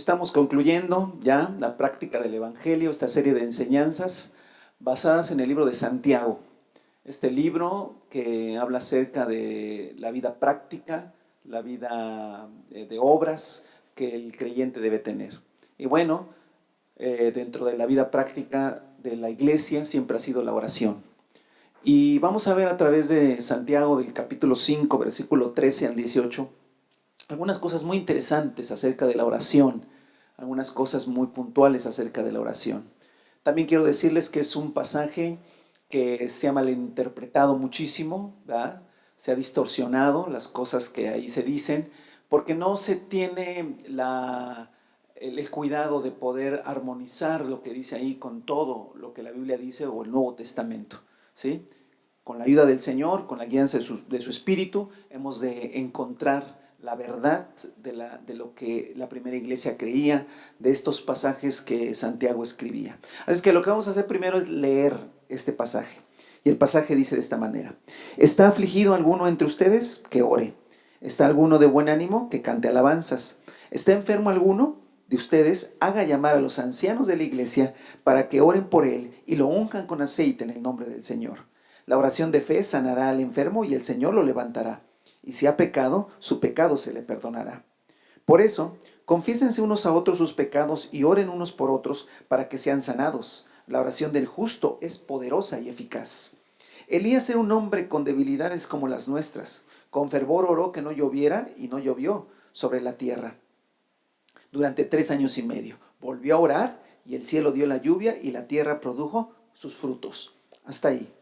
Estamos concluyendo ya la práctica del Evangelio, esta serie de enseñanzas basadas en el libro de Santiago. Este libro que habla acerca de la vida práctica, la vida de obras que el creyente debe tener. Y bueno, dentro de la vida práctica de la iglesia siempre ha sido la oración. Y vamos a ver a través de Santiago del capítulo 5, versículo 13 al 18, algunas cosas muy interesantes acerca de la oración, algunas cosas muy puntuales acerca de la oración. También quiero decirles que es un pasaje que se ha malinterpretado muchísimo, ¿verdad? Se ha distorsionado las cosas que ahí se dicen, porque no se tiene el cuidado de poder armonizar lo que dice ahí con todo lo que la Biblia dice o el Nuevo Testamento, ¿sí? Con la ayuda del Señor, con la guianza de su Espíritu, hemos de encontrar la verdad de lo que la primera iglesia creía, de estos pasajes que Santiago escribía. Así que lo que vamos a hacer primero es leer este pasaje. Y el pasaje dice de esta manera: ¿Está afligido alguno entre ustedes? Que ore. ¿Está alguno de buen ánimo? Que cante alabanzas. ¿Está enfermo alguno de ustedes? Haga llamar a los ancianos de la iglesia para que oren por él y lo unjan con aceite en el nombre del Señor. La oración de fe sanará al enfermo y el Señor lo levantará. Y si ha pecado, su pecado se le perdonará. Por eso, confiésense unos a otros sus pecados y oren unos por otros para que sean sanados. La oración del justo es poderosa y eficaz. Elías era un hombre con debilidades como las nuestras. Con fervor oró que no lloviera y no llovió sobre la tierra durante 3 años y medio. Volvió a orar y el cielo dio la lluvia y la tierra produjo sus frutos. Hasta ahí.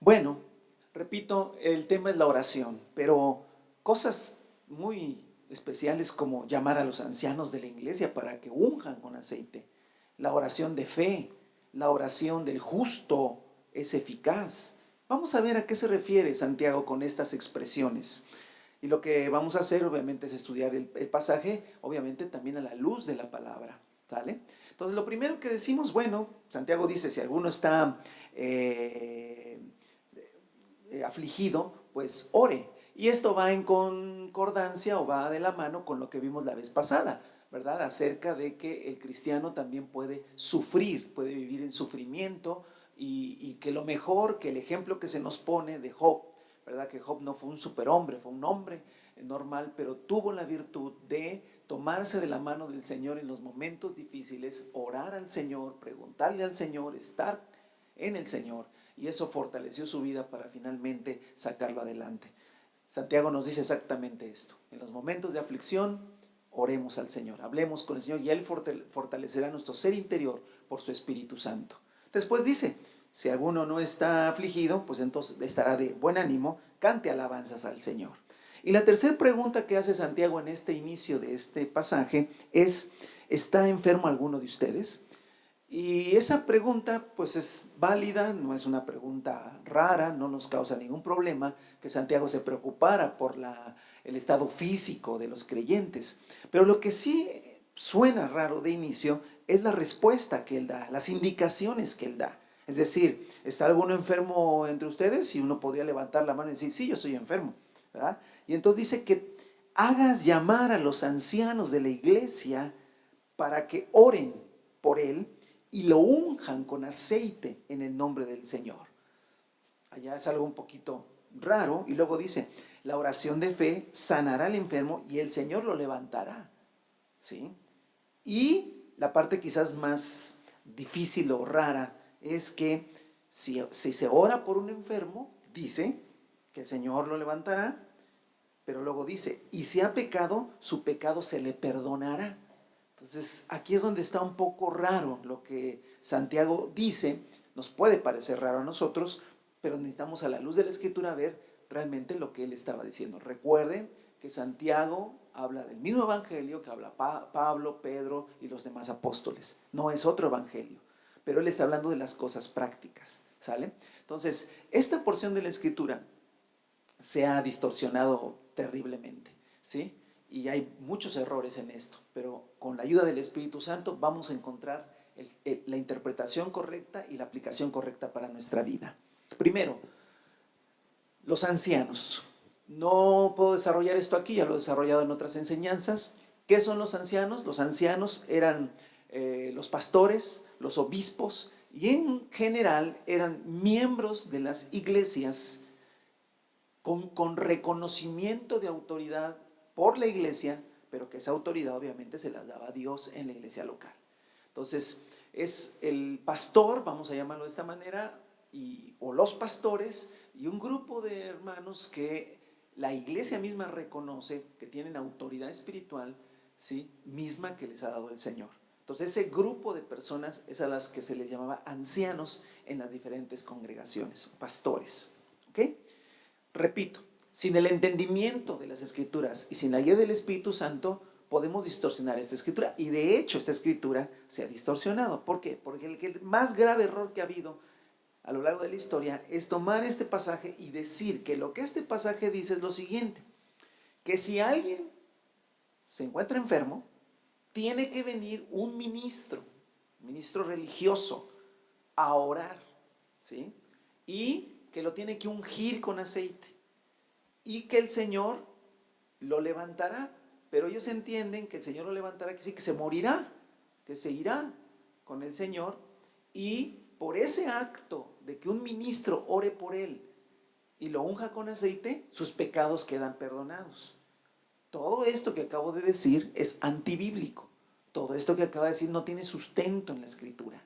Bueno, repito, el tema es la oración, pero cosas muy especiales como llamar a los ancianos de la iglesia para que unjan con aceite, la oración de fe, la oración del justo es eficaz. Vamos a ver a qué se refiere Santiago con estas expresiones. Y lo que vamos a hacer obviamente es estudiar el pasaje, obviamente también a la luz de la palabra, ¿sale? Entonces lo primero que decimos, bueno, Santiago dice, si alguno está afligido, pues ore. Y esto va en concordancia o va de la mano con lo que vimos la vez pasada, ¿verdad? Acerca de que el cristiano también puede sufrir, puede vivir en sufrimiento y que lo mejor, que el ejemplo que se nos pone de Job, ¿verdad? Que Job no fue un superhombre, fue un hombre normal, pero tuvo la virtud de tomarse de la mano del Señor en los momentos difíciles, orar al Señor, preguntarle al Señor, estar en el Señor. Y eso fortaleció su vida para finalmente sacarlo adelante. Santiago nos dice exactamente esto. En los momentos de aflicción, oremos al Señor, hablemos con el Señor y Él fortalecerá nuestro ser interior por su Espíritu Santo. Después dice, si alguno no está afligido, pues entonces estará de buen ánimo, cante alabanzas al Señor. Y la tercera pregunta que hace Santiago en este inicio de este pasaje es, ¿está enfermo alguno de ustedes? Y esa pregunta pues es válida, no es una pregunta rara, no nos causa ningún problema que Santiago se preocupara por el estado físico de los creyentes. Pero lo que sí suena raro de inicio es la respuesta que él da, las indicaciones que él da. Es decir, ¿está alguno enfermo entre ustedes? Y uno podría levantar la mano y decir, sí, yo estoy enfermo, ¿verdad? Y entonces dice que hagas llamar a los ancianos de la iglesia para que oren por él y lo unjan con aceite en el nombre del Señor. Allá es algo un poquito raro. Y luego dice, la oración de fe sanará al enfermo y el Señor lo levantará, ¿sí? Y la parte quizás más difícil o rara es que si se ora por un enfermo, dice que el Señor lo levantará, pero luego dice, y si ha pecado, su pecado se le perdonará. Entonces, aquí es donde está un poco raro lo que Santiago dice. Nos puede parecer raro a nosotros, pero necesitamos a la luz de la Escritura ver realmente lo que él estaba diciendo. Recuerden que Santiago habla del mismo evangelio que habla Pablo, Pedro y los demás apóstoles. No es otro evangelio, pero él está hablando de las cosas prácticas, ¿sale? Entonces, esta porción de la Escritura se ha distorsionado terriblemente, ¿sí? Y hay muchos errores en esto, pero con la ayuda del Espíritu Santo vamos a encontrar la interpretación correcta y la aplicación correcta para nuestra vida. Primero, los ancianos. No puedo desarrollar esto aquí, ya lo he desarrollado en otras enseñanzas, ¿Qué son los ancianos? Los ancianos eran los pastores, los obispos, y en general eran miembros de las iglesias con reconocimiento de autoridad por la iglesia, pero que esa autoridad obviamente se la daba Dios en la iglesia local. Entonces, es el pastor, vamos a llamarlo de esta manera, o los pastores, y un grupo de hermanos que la iglesia misma reconoce que tienen autoridad espiritual, ¿sí?, misma que les ha dado el Señor. Entonces, ese grupo de personas es a las que se les llamaba ancianos en las diferentes congregaciones, pastores. ¿Ok? Repito, sin el entendimiento de las Escrituras y sin la guía del Espíritu Santo, podemos distorsionar esta Escritura. Y de hecho, esta Escritura se ha distorsionado. ¿Por qué? Porque el más grave error que ha habido a lo largo de la historia es tomar este pasaje y decir que lo que este pasaje dice es lo siguiente: que si alguien se encuentra enfermo, tiene que venir un ministro religioso, a orar, ¿sí?, y que lo tiene que ungir con aceite, y que el Señor lo levantará. Pero ellos entienden que el Señor lo levantará, que sí, que se morirá, que se irá con el Señor, y por ese acto de que un ministro ore por él y lo unja con aceite, sus pecados quedan perdonados. Todo esto que acabo de decir es antibíblico. Todo esto que acabo de decir no tiene sustento en la Escritura,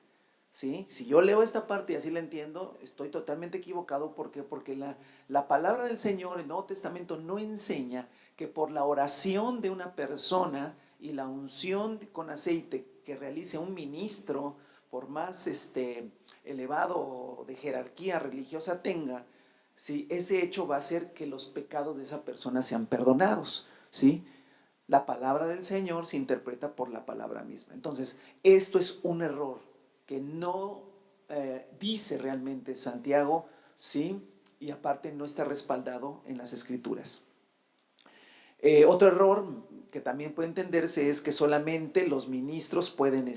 ¿sí? Si yo leo esta parte y así la entiendo, estoy totalmente equivocado. ¿Por qué? Porque la palabra del Señor en el Nuevo Testamento no enseña que por la oración de una persona y la unción con aceite que realice un ministro, por más elevado de jerarquía religiosa tenga, ¿sí?, ese hecho va a hacer que los pecados de esa persona sean perdonados, ¿sí? La palabra del Señor se interpreta por la palabra misma. Entonces, esto es un error que no dice realmente Santiago, ¿sí?, y aparte no está respaldado en las Escrituras. Otro error que también puede entenderse es que solamente los ministros pueden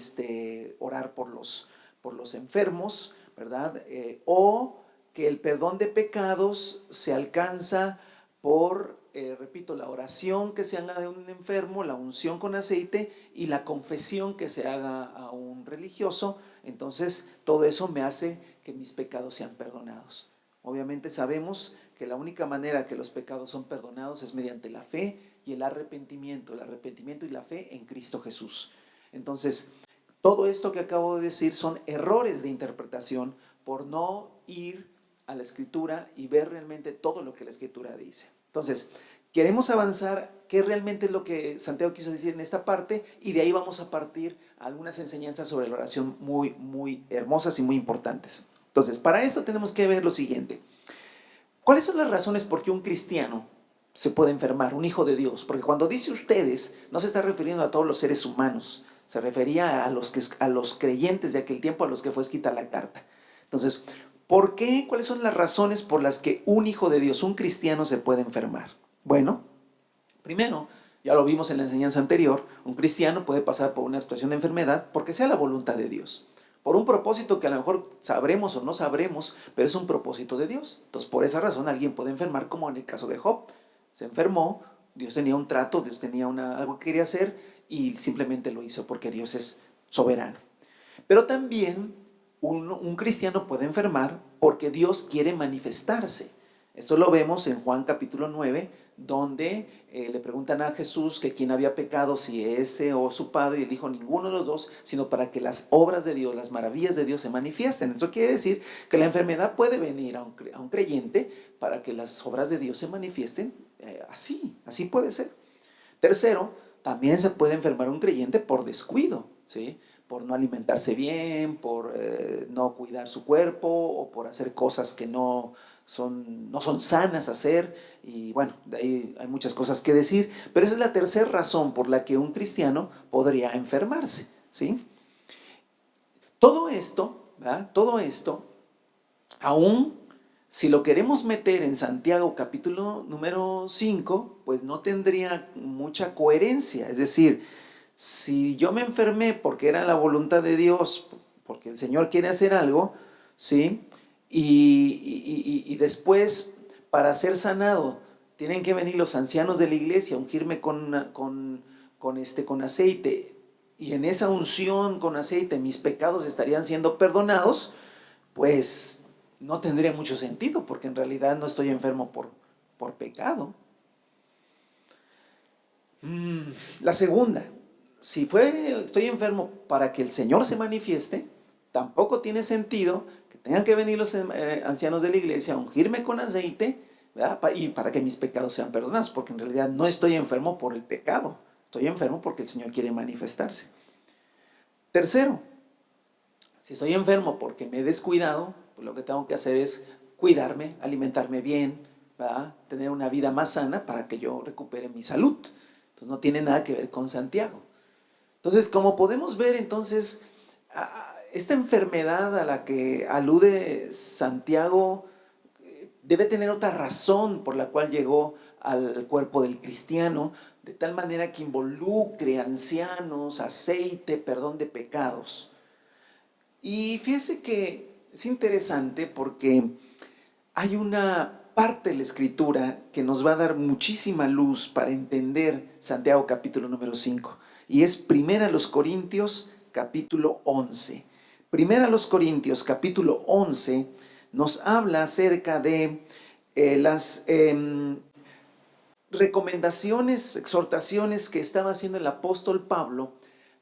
orar por los enfermos, ¿verdad? O que el perdón de pecados se alcanza por, repito, la oración que se haga de un enfermo, la unción con aceite y la confesión que se haga a un religioso. Entonces, todo eso me hace que mis pecados sean perdonados. Obviamente sabemos que la única manera que los pecados son perdonados es mediante la fe y el arrepentimiento y la fe en Cristo Jesús. Entonces, todo esto que acabo de decir son errores de interpretación por no ir a la Escritura y ver realmente todo lo que la Escritura dice. Entonces, queremos avanzar qué realmente es lo que Santiago quiso decir en esta parte, y de ahí vamos a partir algunas enseñanzas sobre la oración muy, muy hermosas y muy importantes. Entonces, para esto tenemos que ver lo siguiente: ¿cuáles son las razones por qué un cristiano se puede enfermar, un hijo de Dios? Porque cuando dice ustedes, no se está refiriendo a todos los seres humanos, se refería a los creyentes de aquel tiempo, a los que fue escrita la carta. Entonces, ¿por qué? ¿Cuáles son las razones por las que un hijo de Dios, un cristiano, se puede enfermar? Bueno, primero, ya lo vimos en la enseñanza anterior, un cristiano puede pasar por una situación de enfermedad porque sea la voluntad de Dios, por un propósito que a lo mejor sabremos o no sabremos, pero es un propósito de Dios. Entonces, por esa razón alguien puede enfermar, como en el caso de Job. Se enfermó, Dios tenía un trato, Dios tenía algo que quería hacer y simplemente lo hizo porque Dios es soberano. Pero también un cristiano puede enfermar porque Dios quiere manifestarse. Esto lo vemos en Juan capítulo 9, donde le preguntan a Jesús que quién había pecado, si ese o su padre, y él dijo ninguno de los dos, sino para que las obras de Dios, las maravillas de Dios se manifiesten. Eso quiere decir que la enfermedad puede venir a un creyente para que las obras de Dios se manifiesten. Así puede ser. Tercero, también se puede enfermar un creyente por descuido, ¿sí?, por no alimentarse bien, por no cuidar su cuerpo o por hacer cosas que no son sanas hacer. Y bueno, de ahí hay muchas cosas que decir, pero esa es la tercera razón por la que un cristiano podría enfermarse, ¿sí? Todo esto, ¿verdad?, todo esto, aún si lo queremos meter en Santiago capítulo número 5, pues no tendría mucha coherencia. Es decir, si yo me enfermé porque era la voluntad de Dios, porque el Señor quiere hacer algo, ¿sí?, y después, para ser sanado, tienen que venir los ancianos de la iglesia a ungirme con con aceite, y en esa unción con aceite mis pecados estarían siendo perdonados, pues no tendría mucho sentido, porque en realidad no estoy enfermo por pecado. La segunda, si estoy enfermo para que el Señor se manifieste, tampoco tiene sentido que tengan que venir los ancianos de la iglesia a ungirme con aceite, ¿verdad? Y para que mis pecados sean perdonados, porque en realidad no estoy enfermo por el pecado, estoy enfermo porque el Señor quiere manifestarse. Tercero, si estoy enfermo porque me he descuidado, pues lo que tengo que hacer es cuidarme, alimentarme bien, ¿verdad? Tener una vida más sana para que yo recupere mi salud. Entonces no tiene nada que ver con Santiago. Entonces, como podemos ver, entonces, esta enfermedad a la que alude Santiago debe tener otra razón por la cual llegó al cuerpo del cristiano, de tal manera que involucre ancianos, aceite, perdón de pecados. Y fíjese que es interesante porque hay una parte de la Escritura que nos va a dar muchísima luz para entender Santiago capítulo número 5. Y es Primera los Corintios capítulo 11. Primera los Corintios capítulo 11 nos habla acerca de las recomendaciones, exhortaciones que estaba haciendo el apóstol Pablo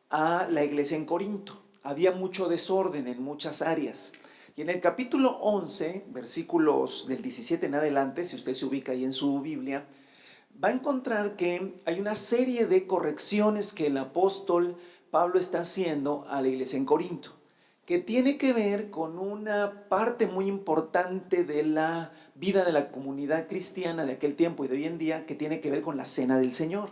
a la iglesia en Corinto. Había mucho desorden en muchas áreas. Y en el capítulo 11, versículos del 17 en adelante, si usted se ubica ahí en su Biblia, va a encontrar que hay una serie de correcciones que el apóstol Pablo está haciendo a la iglesia en Corinto, que tiene que ver con una parte muy importante de la vida de la comunidad cristiana de aquel tiempo y de hoy en día, que tiene que ver con la cena del Señor.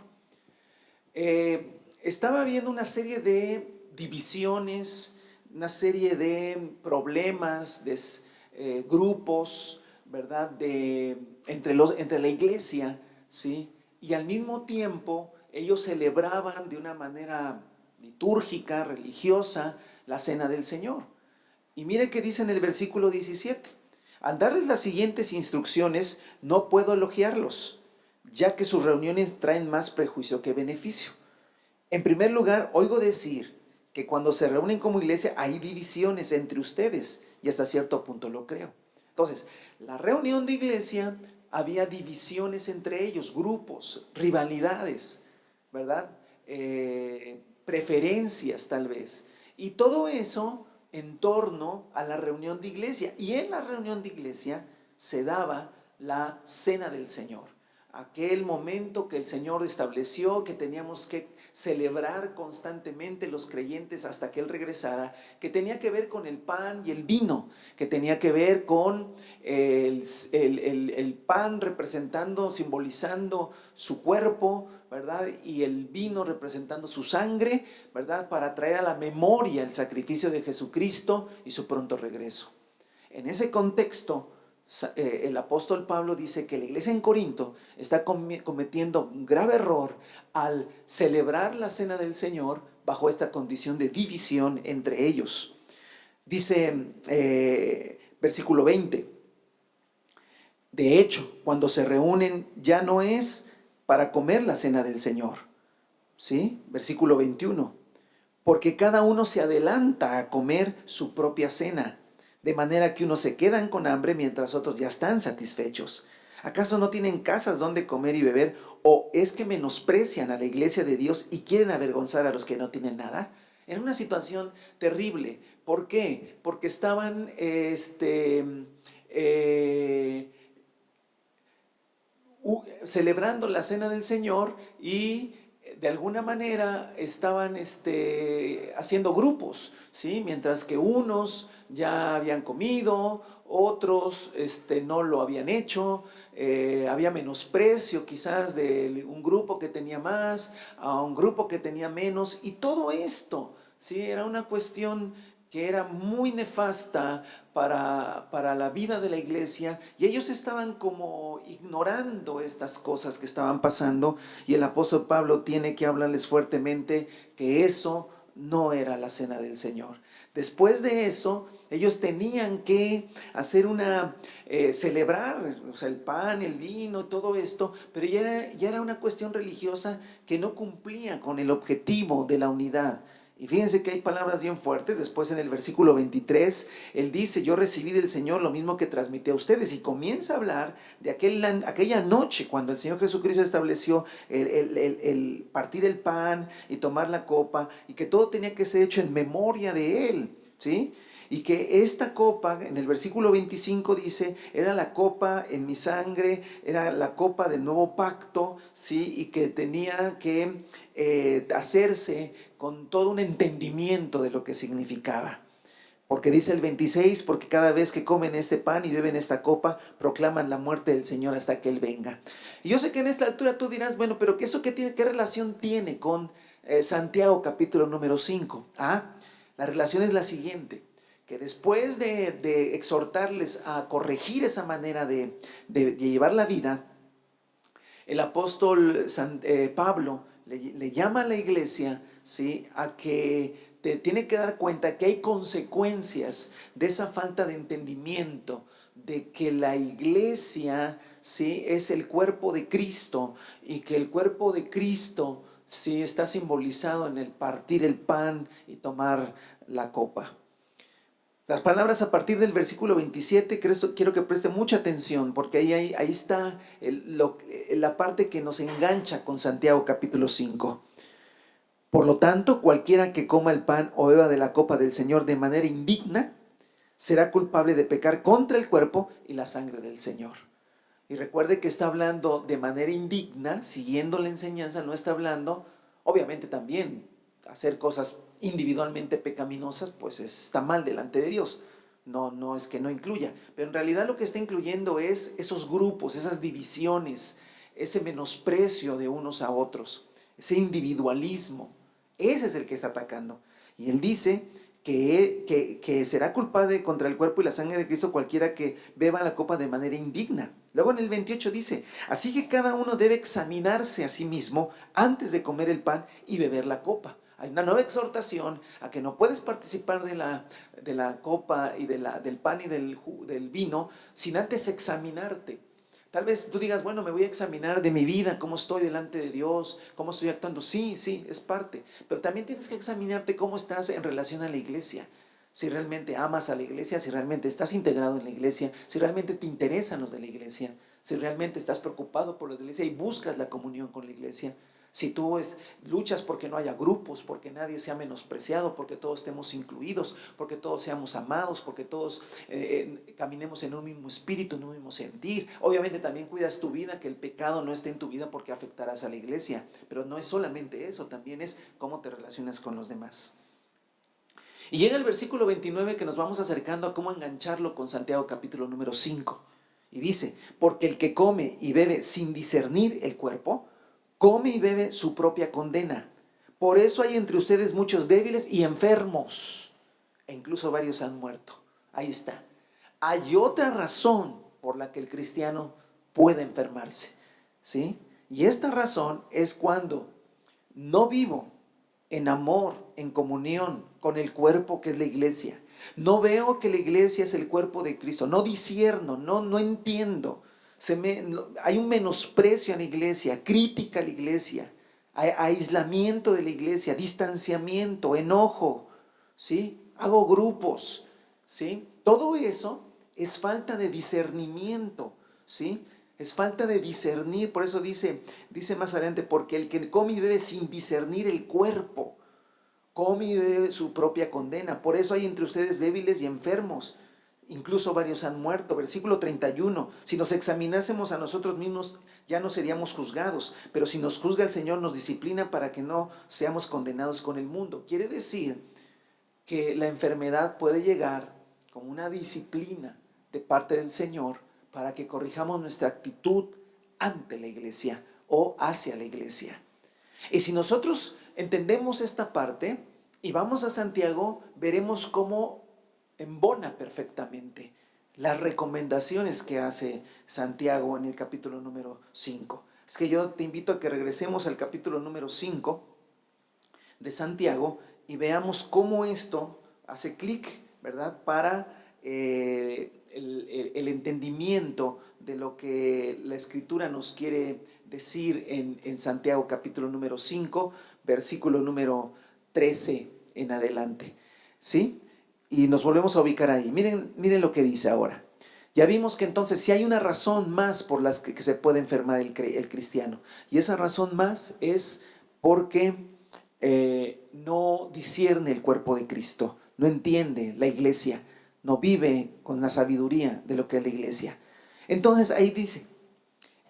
Estaba habiendo una serie de divisiones, una serie de problemas, de grupos, ¿verdad? Entre la iglesia, ¿sí? Y al mismo tiempo ellos celebraban de una manera litúrgica, religiosa, la cena del Señor. Y mire qué dice en el versículo 17. Al darles las siguientes instrucciones, no puedo elogiarlos, ya que sus reuniones traen más prejuicio que beneficio. En primer lugar, oigo decir que cuando se reúnen como iglesia hay divisiones entre ustedes, y hasta cierto punto lo creo. Entonces, la reunión de iglesia, había divisiones entre ellos, grupos, rivalidades, ¿verdad? Preferencias tal vez. Y todo eso en torno a la reunión de iglesia. Y en la reunión de iglesia se daba la cena del Señor. Aquel momento que el Señor estableció, que teníamos que celebrar constantemente los creyentes hasta que Él regresara, que tenía que ver con el pan y el vino, que tenía que ver con el pan representando, simbolizando su cuerpo, ¿verdad? Y el vino representando su sangre, ¿verdad? Para traer a la memoria el sacrificio de Jesucristo y su pronto regreso. En ese contexto, el apóstol Pablo dice que la iglesia en Corinto está cometiendo un grave error al celebrar la cena del Señor bajo esta condición de división entre ellos. Dice versículo 20, de hecho, cuando se reúnen ya no es para comer la cena del Señor, ¿sí? Versículo 21, porque cada uno se adelanta a comer su propia cena, de manera que unos se quedan con hambre mientras otros ya están satisfechos. ¿Acaso no tienen casas donde comer y beber? ¿O es que menosprecian a la iglesia de Dios y quieren avergonzar a los que no tienen nada? Era una situación terrible. ¿Por qué? Porque estaban celebrando la cena del Señor y de alguna manera estaban haciendo grupos, ¿sí? Mientras que unos ya habían comido, otros no lo habían hecho, había menosprecio quizás de un grupo que tenía más a un grupo que tenía menos, y todo esto, ¿sí? Era una cuestión que era muy nefasta para la vida de la iglesia, y ellos estaban como ignorando estas cosas que estaban pasando, y el apóstol Pablo tiene que hablarles fuertemente que eso no era la cena del Señor. Después de eso, Ellos tenían que hacer celebrar, o sea, el pan, el vino, todo esto, pero ya era una cuestión religiosa que no cumplía con el objetivo de la unidad. Y fíjense que hay palabras bien fuertes. Después en el versículo 23, él dice: yo recibí del Señor lo mismo que transmití a ustedes. Y comienza a hablar de aquella noche cuando el Señor Jesucristo estableció el partir el pan y tomar la copa, y que todo tenía que ser hecho en memoria de Él, ¿sí? Y que esta copa, en el versículo 25 dice, era la copa en mi sangre, era la copa del nuevo pacto, ¿sí? Y que tenía que hacerse con todo un entendimiento de lo que significaba. Porque dice el 26, porque cada vez que comen este pan y beben esta copa, proclaman la muerte del Señor hasta que Él venga. Y yo sé que en esta altura tú dirás, bueno, pero ¿qué relación tiene con Santiago capítulo número 5? La relación es la siguiente, que después de exhortarles a corregir esa manera de llevar la vida, el apóstol Pablo le llama a la iglesia, ¿sí?, a que te tiene que dar cuenta que hay consecuencias de esa falta de entendimiento, de que la iglesia, ¿sí?, es el cuerpo de Cristo, y que el cuerpo de Cristo, ¿sí?, está simbolizado en el partir el pan y tomar la copa. Las palabras a partir del versículo 27, quiero que preste mucha atención, porque ahí está la parte que nos engancha con Santiago capítulo 5. Por lo tanto, cualquiera que coma el pan o beba de la copa del Señor de manera indigna, será culpable de pecar contra el cuerpo y la sangre del Señor. Y recuerde que está hablando de manera indigna, siguiendo la enseñanza. No está hablando, obviamente también, hacer cosas individualmente pecaminosas, pues está mal delante de Dios. No es que no incluya, pero en realidad lo que está incluyendo es esos grupos, esas divisiones, ese menosprecio de unos a otros, ese individualismo. Ese es el que está atacando. Y él dice que será culpable contra el cuerpo y la sangre de Cristo cualquiera que beba la copa de manera indigna. Luego en el 28 dice: así que cada uno debe examinarse a sí mismo antes de comer el pan y beber la copa. Hay una nueva exhortación a que no puedes participar de la copa y del pan y del vino sin antes examinarte. Tal vez tú digas, bueno, me voy a examinar de mi vida, cómo estoy delante de Dios, cómo estoy actuando. Sí, es parte. Pero también tienes que examinarte cómo estás en relación a la iglesia. Si realmente amas a la iglesia, si realmente estás integrado en la iglesia, si realmente te interesan los de la iglesia, si realmente estás preocupado por los de la iglesia y buscas la comunión con la iglesia. Si tú luchas porque no haya grupos, porque nadie sea menospreciado, porque todos estemos incluidos, porque todos seamos amados, porque todos caminemos en un mismo espíritu, en un mismo sentir. Obviamente también cuidas tu vida, que el pecado no esté en tu vida, porque afectarás a la iglesia. Pero no es solamente eso, también es cómo te relacionas con los demás. Y llega el versículo 29, que nos vamos acercando a cómo engancharlo con Santiago capítulo número 5. Y dice: porque el que come y bebe sin discernir el cuerpo, come y bebe su propia condena. Por eso hay entre ustedes muchos débiles y enfermos, e incluso varios han muerto. Ahí está. Hay otra razón por la que el cristiano puede enfermarse, ¿sí? Y esta razón es cuando no vivo en amor, en comunión con el cuerpo que es la iglesia. No veo que la iglesia es el cuerpo de Cristo. No discierno, no entiendo. Hay un menosprecio a la iglesia, crítica a la iglesia, aislamiento de la iglesia, distanciamiento, enojo, ¿sí? Hago grupos, ¿sí? Todo eso es falta de discernimiento, ¿sí? Es falta de discernir. Por eso dice más adelante: porque el que come y bebe sin discernir el cuerpo, come y bebe su propia condena. Por eso hay entre ustedes débiles y enfermos, incluso varios han muerto. Versículo 31, si nos examinásemos a nosotros mismos, ya no seríamos juzgados, pero si nos juzga el Señor, nos disciplina para que no seamos condenados con el mundo. Quiere decir que la enfermedad puede llegar como una disciplina de parte del Señor para que corrijamos nuestra actitud ante la iglesia o hacia la iglesia. Y si nosotros entendemos esta parte y vamos a Santiago, veremos cómo embona perfectamente las recomendaciones que hace Santiago en el capítulo número 5. Es que yo te invito a que regresemos al capítulo número 5 de Santiago y veamos cómo esto hace clic, ¿verdad? Para el entendimiento de lo que la Escritura nos quiere decir en Santiago capítulo número 5, versículo número 13 en adelante, ¿sí? Y nos volvemos a ubicar ahí. Miren lo que dice ahora. Ya vimos que entonces si hay una razón más por las que se puede enfermar el cristiano, y esa razón más es porque no discierne el cuerpo de Cristo, no entiende la iglesia, no vive con la sabiduría de lo que es la iglesia. Entonces ahí dice,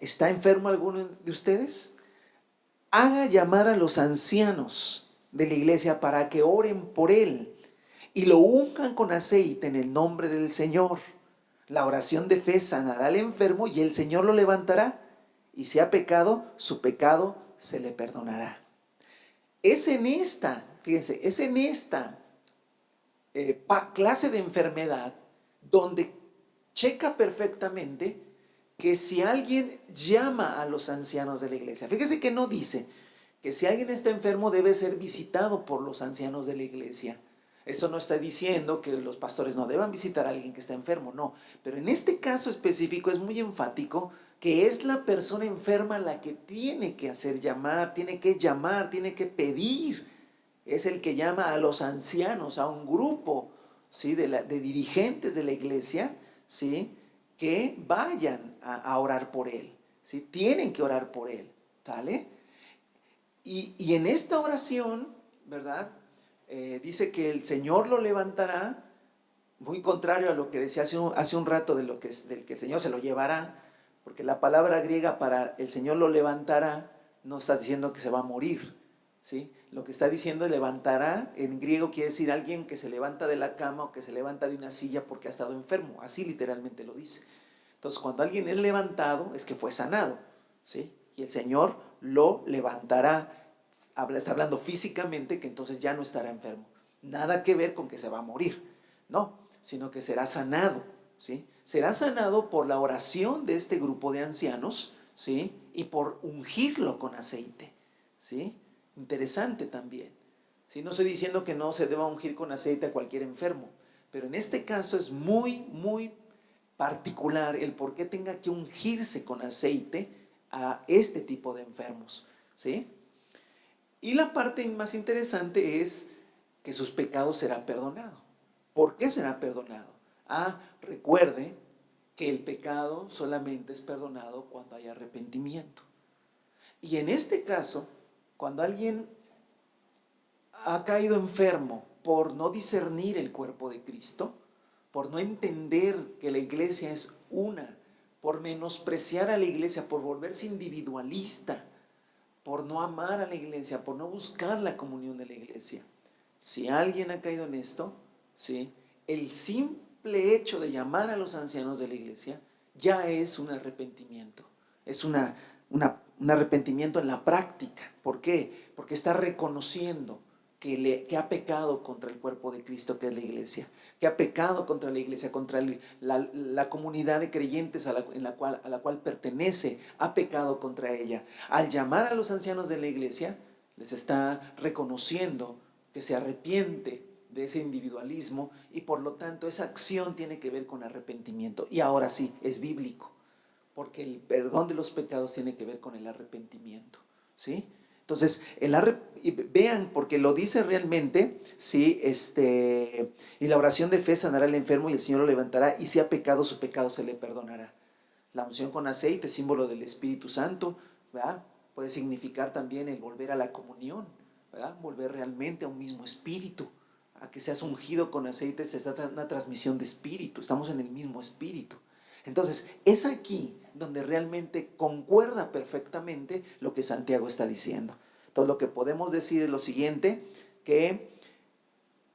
¿está enfermo alguno de ustedes? Haga llamar a los ancianos de la iglesia para que oren por él y lo unjan con aceite en el nombre del Señor. La oración de fe sanará al enfermo y el Señor lo levantará. Y si ha pecado, su pecado se le perdonará. Es en esta, fíjense, es en esta clase de enfermedad donde checa perfectamente que si alguien llama a los ancianos de la iglesia, fíjese que no dice que si alguien está enfermo debe ser visitado por los ancianos de la iglesia. Eso no está diciendo que los pastores no deban visitar a alguien que está enfermo, no. Pero en este caso específico es muy enfático que es la persona enferma la que tiene que hacer llamar, tiene que pedir. Es el que llama a los ancianos, a un grupo, ¿sí? de dirigentes de la iglesia, ¿sí? Que vayan a orar por él, ¿sí? Tienen que orar por él, ¿vale? Y en esta oración, ¿verdad? Dice que el Señor lo levantará, muy contrario a lo que decía hace un rato del que el Señor se lo llevará, porque la palabra griega para el Señor lo levantará no está diciendo que se va a morir, ¿sí? Lo que está diciendo levantará en griego quiere decir alguien que se levanta de la cama o que se levanta de una silla porque ha estado enfermo, así literalmente lo dice. Entonces cuando alguien es levantado es que fue sanado, ¿sí? Y el Señor lo levantará. Está hablando físicamente que entonces ya no estará enfermo. Nada que ver con que se va a morir, no, sino que será sanado, ¿sí? Será sanado por la oración de este grupo de ancianos, ¿sí? Y por ungirlo con aceite, ¿sí? Interesante también, ¿sí? No estoy diciendo que no se deba ungir con aceite a cualquier enfermo, pero en este caso es muy, muy particular el por qué tenga que ungirse con aceite a este tipo de enfermos, ¿sí? Y la parte más interesante es que sus pecados serán perdonados. ¿Por qué será perdonado? Recuerde que el pecado solamente es perdonado cuando hay arrepentimiento. Y en este caso, cuando alguien ha caído enfermo por no discernir el cuerpo de Cristo, por no entender que la iglesia es una, por menospreciar a la iglesia, por volverse individualista, por no amar a la iglesia, por no buscar la comunión de la iglesia. Si alguien ha caído en esto, ¿sí? El simple hecho de llamar a los ancianos de la iglesia ya es un arrepentimiento. Es un arrepentimiento en la práctica. ¿Por qué? Porque está reconociendo que ha pecado contra el cuerpo de Cristo, que es la iglesia, que ha pecado contra la iglesia, contra la comunidad de creyentes a la cual pertenece, ha pecado contra ella. Al llamar a los ancianos de la iglesia, les está reconociendo que se arrepiente de ese individualismo y por lo tanto esa acción tiene que ver con arrepentimiento. Y ahora sí, es bíblico, porque el perdón de los pecados tiene que ver con el arrepentimiento, ¿sí? Entonces, vean, porque lo dice realmente, ¿sí? Y la oración de fe sanará al enfermo y el Señor lo levantará, y si ha pecado, su pecado se le perdonará. La unción con aceite, símbolo del Espíritu Santo, ¿verdad? Puede significar también el volver a la comunión, ¿verdad? Volver realmente a un mismo espíritu. A que seas ungido con aceite se trata de una transmisión de espíritu, estamos en el mismo espíritu. Entonces, es aquí donde realmente concuerda perfectamente lo que Santiago está diciendo. Entonces, lo que podemos decir es lo siguiente, que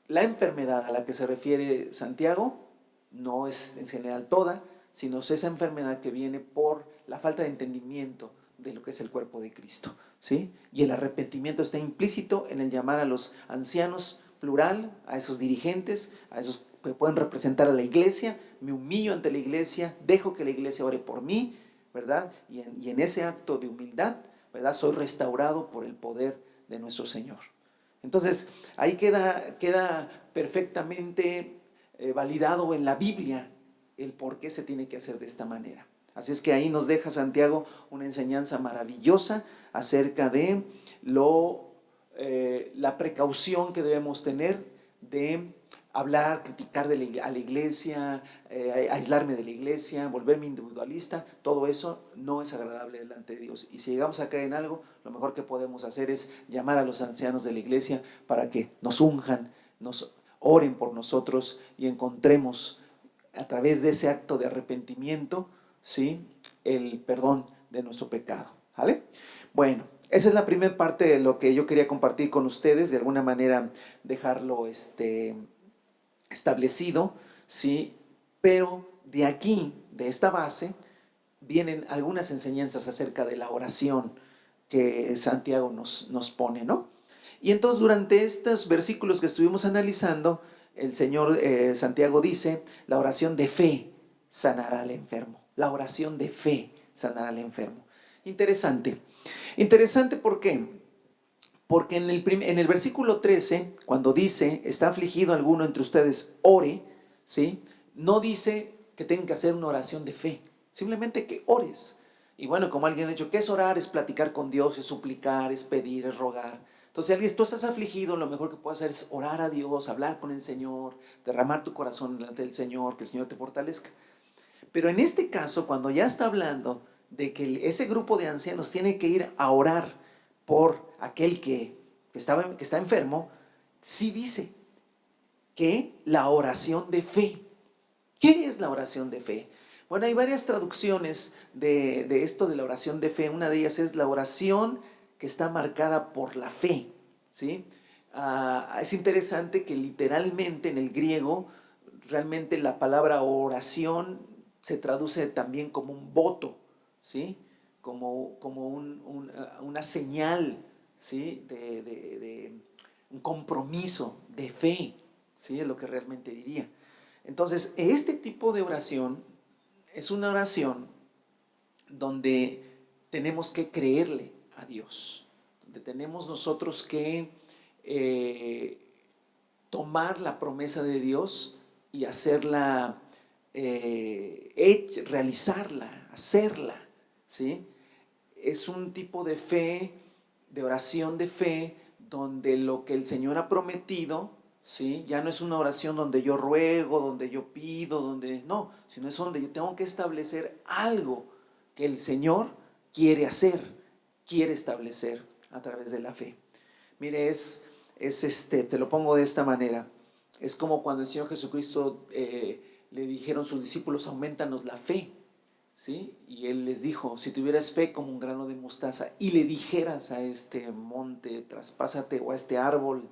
la enfermedad a la que se refiere Santiago no es en general toda, sino es esa enfermedad que viene por la falta de entendimiento de lo que es el cuerpo de Cristo, ¿sí? Y el arrepentimiento está implícito en el llamar a los ancianos, plural, a esos dirigentes, a esos que pueden representar a la iglesia. Me humillo ante la iglesia, dejo que la iglesia ore por mí, ¿verdad? Y en ese acto de humildad, ¿verdad? Soy restaurado por el poder de nuestro Señor. Entonces, ahí queda perfectamente validado en la Biblia el por qué se tiene que hacer de esta manera. Así es que ahí nos deja Santiago una enseñanza maravillosa acerca de la precaución que debemos tener de hablar, criticar a la iglesia, aislarme de la iglesia, volverme individualista. Todo eso no es agradable delante de Dios. Y si llegamos a caer en algo, lo mejor que podemos hacer es llamar a los ancianos de la iglesia para que nos unjan, nos oren por nosotros y encontremos a través de ese acto de arrepentimiento, ¿sí?, el perdón de nuestro pecado. ¿Vale? Bueno, esa es la primera parte de lo que yo quería compartir con ustedes, de alguna manera dejarlo establecido, ¿sí? Pero de aquí, de esta base, vienen algunas enseñanzas acerca de la oración que Santiago nos pone, ¿no? Y entonces durante estos versículos que estuvimos analizando, el Señor Santiago dice, la oración de fe sanará al enfermo. La oración de fe sanará al enfermo. Interesante. Interesante, ¿por qué? Porque en el versículo 13, cuando dice, está afligido alguno entre ustedes, ore, ¿sí? No dice que tengan que hacer una oración de fe, simplemente que ores. Y bueno, como alguien ha dicho, ¿qué es orar? Es platicar con Dios, es suplicar, es pedir, es rogar. Entonces, si tú estás afligido, lo mejor que puedes hacer es orar a Dios, hablar con el Señor, derramar tu corazón delante del Señor, que el Señor te fortalezca. Pero en este caso, cuando ya está hablando de que ese grupo de ancianos tiene que ir a orar por aquel que está enfermo, sí dice que la oración de fe. ¿Qué es la oración de fe? Bueno, hay varias traducciones de esto de la oración de fe. Una de ellas es la oración que está marcada por la fe, ¿sí? Es interesante que literalmente en el griego, realmente la palabra oración se traduce también como un voto, ¿sí? Como una señal, ¿sí?, de un compromiso de fe, ¿sí? Es lo que realmente diría. Entonces, este tipo de oración es una oración donde tenemos que creerle a Dios, donde tenemos nosotros que tomar la promesa de Dios y hacerla, realizarla, hacerla, ¿sí? Es un tipo de fe, de oración de fe, donde lo que el Señor ha prometido, ¿sí?, ya no es una oración donde yo ruego, donde yo pido, no, sino es donde yo tengo que establecer algo que el Señor quiere hacer, quiere establecer a través de la fe. Mire, te lo pongo de esta manera. Es como cuando el Señor Jesucristo le dijeron sus discípulos, aumentanos la fe, ¿sí? Y Él les dijo, si tuvieras fe como un grano de mostaza y le dijeras a este monte, traspásate, o a este árbol,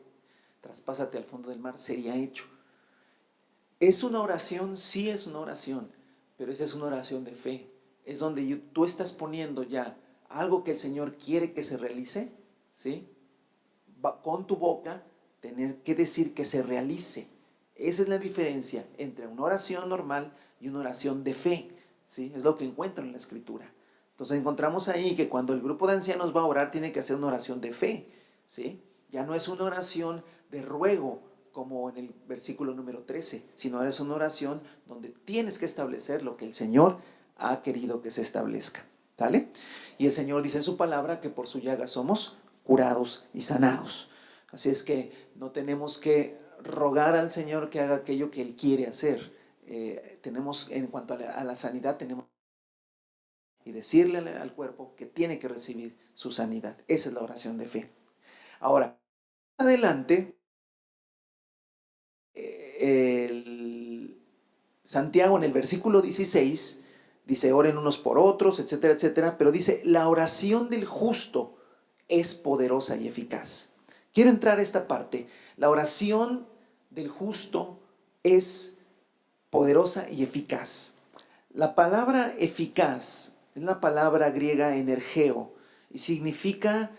traspásate al fondo del mar, sería hecho. ¿Es una oración? Sí, es una oración, pero esa es una oración de fe. Es donde tú estás poniendo ya algo que el Señor quiere que se realice, ¿sí?, con tu boca tener que decir que se realice. Esa es la diferencia entre una oración normal y una oración de fe, ¿sí? Es lo que encuentro en la Escritura. Entonces encontramos ahí que cuando el grupo de ancianos va a orar, tiene que hacer una oración de fe, ¿sí? Ya no es una oración de ruego como en el versículo número 13, sino es una oración donde tienes que establecer lo que el Señor ha querido que se establezca, ¿sale? Y el Señor dice en su palabra que por su llaga somos curados y sanados. Así es que no tenemos que rogar al Señor que haga aquello que Él quiere hacer. Tenemos, en cuanto a la sanidad, tenemos y decirle al cuerpo que tiene que recibir su sanidad. Esa es la oración de fe. Ahora, adelante, Santiago en el versículo 16 dice, oren unos por otros, etcétera, etcétera, pero dice, la oración del justo es poderosa y eficaz. Quiero entrar a esta parte. La oración del justo es poderosa y eficaz. La palabra eficaz es la palabra griega energeo y significa